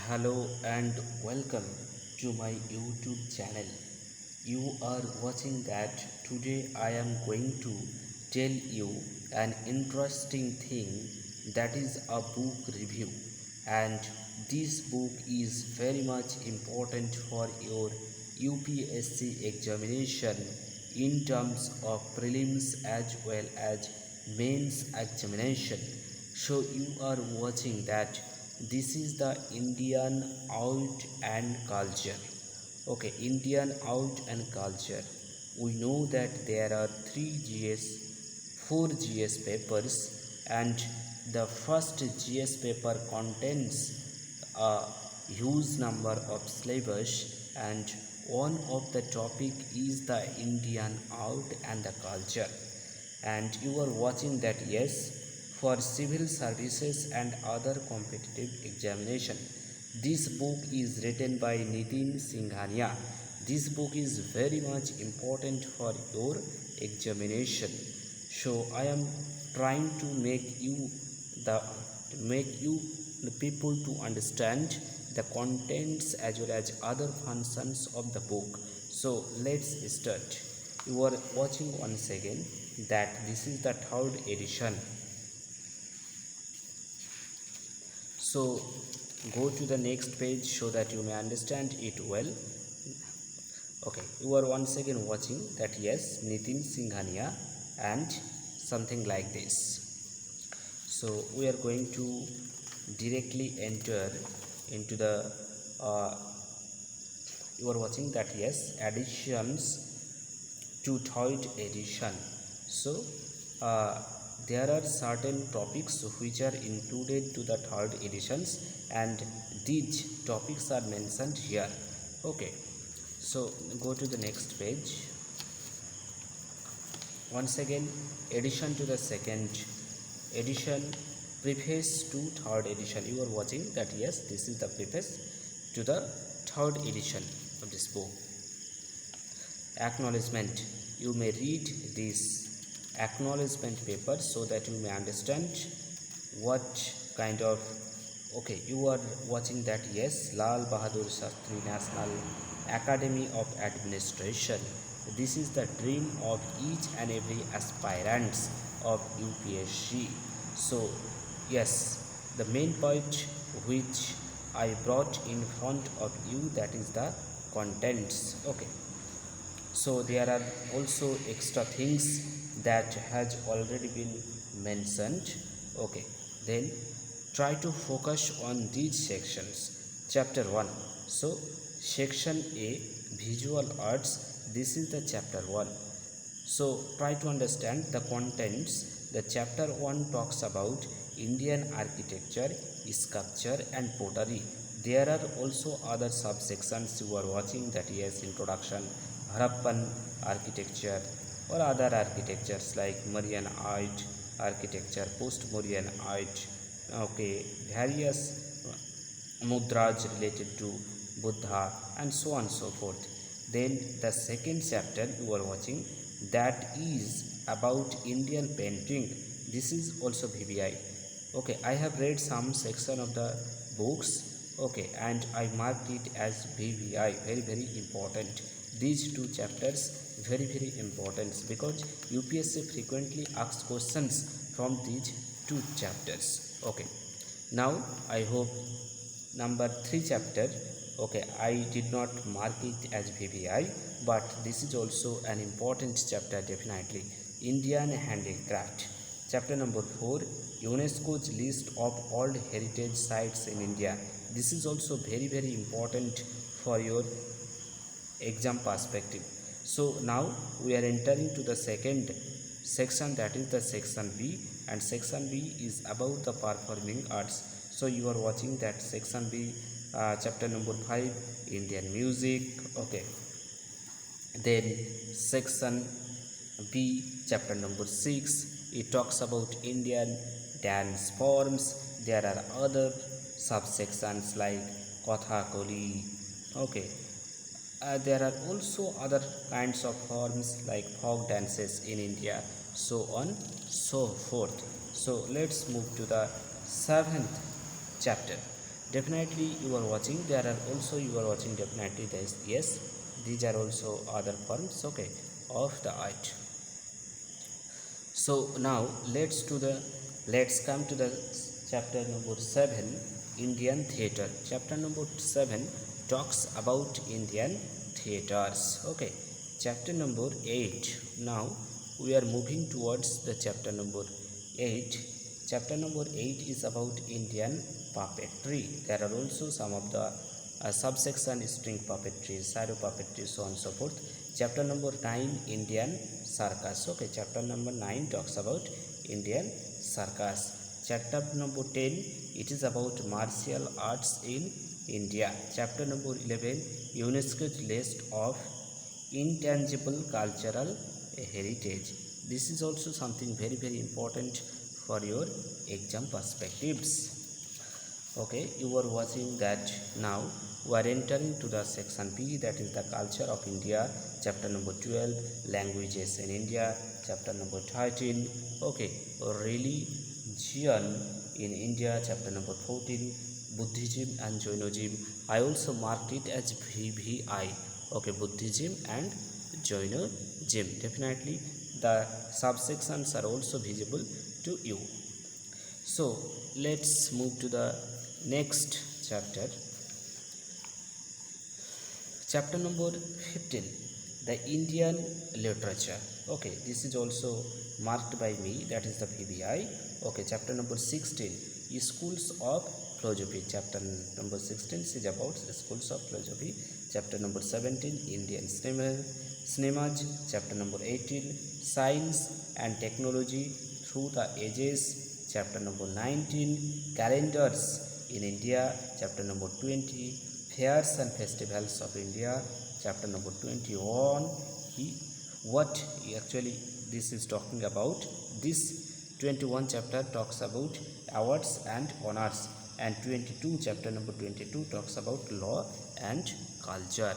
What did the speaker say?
Hello and welcome to my YouTube channel. You are watching that today I am going to tell you an interesting thing, that is a book review, and this book is very much important for your UPSC examination in terms of prelims as well as mains examination. So you are watching that this is the Indian out and culture. Okay, Indian out and culture. We know that there are 3 GS, 4 GS papers, and the first GS paper contains a huge number of syllabus, and one of the topic is the Indian out and the culture. And you are watching that, yes, for civil services and other competitive examination, this book is written by Nitin Singhania. This book is very much important for your examination. So I am trying to the make you the people to understand the contents as well as other functions of the book. So let's start. You are watching once again that this is the third edition. So go to the next page so that you may understand it well. Okay, you are once again watching that, yes, Nitin Singhania and something like this. So we are going to directly enter into the you are watching that, yes, additions to third edition. So there are certain topics which are included to the third editions, and these topics are mentioned here. Okay, so go to the next page. Once again, addition to the second edition, preface to third edition. You are watching that, yes, this is the preface to the third edition of this book. Acknowledgement. You may read this acknowledgement paper so that you may understand what kind of. Okay, you are watching that, yes, Lal Bahadur Shastri National Academy of Administration. This is the dream of each and every aspirant of UPSC. So yes, the main point which I brought in front of you, that is the contents. Okay, so there are also extra things that has already been mentioned. Okay, then try to focus on these sections. Chapter 1. So section A, visual arts, this is the chapter 1. So try to understand the contents. The chapter 1 talks about Indian architecture, sculpture and pottery. There are also other subsections. You are watching that, yes, introduction, Harappan architecture or other architectures like Mauryanite architecture, post-Mauryanite, okay, various mudras related to Buddha and so on and so forth. Then the second chapter you are watching, that is about Indian painting. This is also VVI. Okay, I have read some section of the books, okay, and I marked it as VVI, very very important. These two chapters very very important because UPSC frequently asks questions from these two chapters. Okay, now I hope number 3 chapter, okay, I did not mark it as VVI, but this is also an important chapter definitely. Indian handicraft. Chapter number 4, UNESCO's list of world heritage sites in India. This is also very very important for your exam perspective. So now we are entering to the second section, that is the section B, and section B is about the performing arts. So you are watching that section B, chapter number 5, Indian music. Okay, then section B, chapter number 6, it talks about Indian dance forms. There are other subsections like Kathakali. Okay, there are also other kinds of forms like folk dances in India, so on so forth. So let's move to the 7th chapter. Definitely you are watching, there are also you are watching definitely this, yes, these are also other forms, okay, of the art. So now let's come to the chapter number 7, Indian theatre. Chapter number 7 talks about Indian theatres. Okay, chapter number 8. Now we are moving towards the chapter number 8. Chapter number 8 is about Indian puppetry. There are also some of the subsection string puppetry, shadow puppetry, so on and so forth. Chapter number 9, Indian circus. Okay, chapter number 9 talks about Indian circus. Chapter number 10, it is about martial arts in India. Chapter number 11, UNESCO's list of intangible cultural heritage. This is also something very important for your exam perspectives. Okay, you are watching that. Now we are entering to the section B, that is the culture of India. Chapter number 12, languages in India. Chapter number 13, okay, religion in India. Chapter number 14, Buddhism and Jainism. I also marked it as VVI. Okay, Buddhism and Jainism. Definitely the subsections are also visible to you. So let's move to the next chapter. Chapter number 15, the Indian literature. Okay, this is also marked by me, that is the VBI. Okay, chapter number 16, schools of philosophy. Chapter number 16 is about schools of philosophy. Chapter number 17, Indian cinemas. Chapter number 18, science and technology through the ages. Chapter number 19, calendars in India. Chapter number 20, fairs and festivals of India. Chapter number 21, what actually this is talking about. This 21 chapter talks about awards and honors, and 22 chapter number 22 talks about law and culture.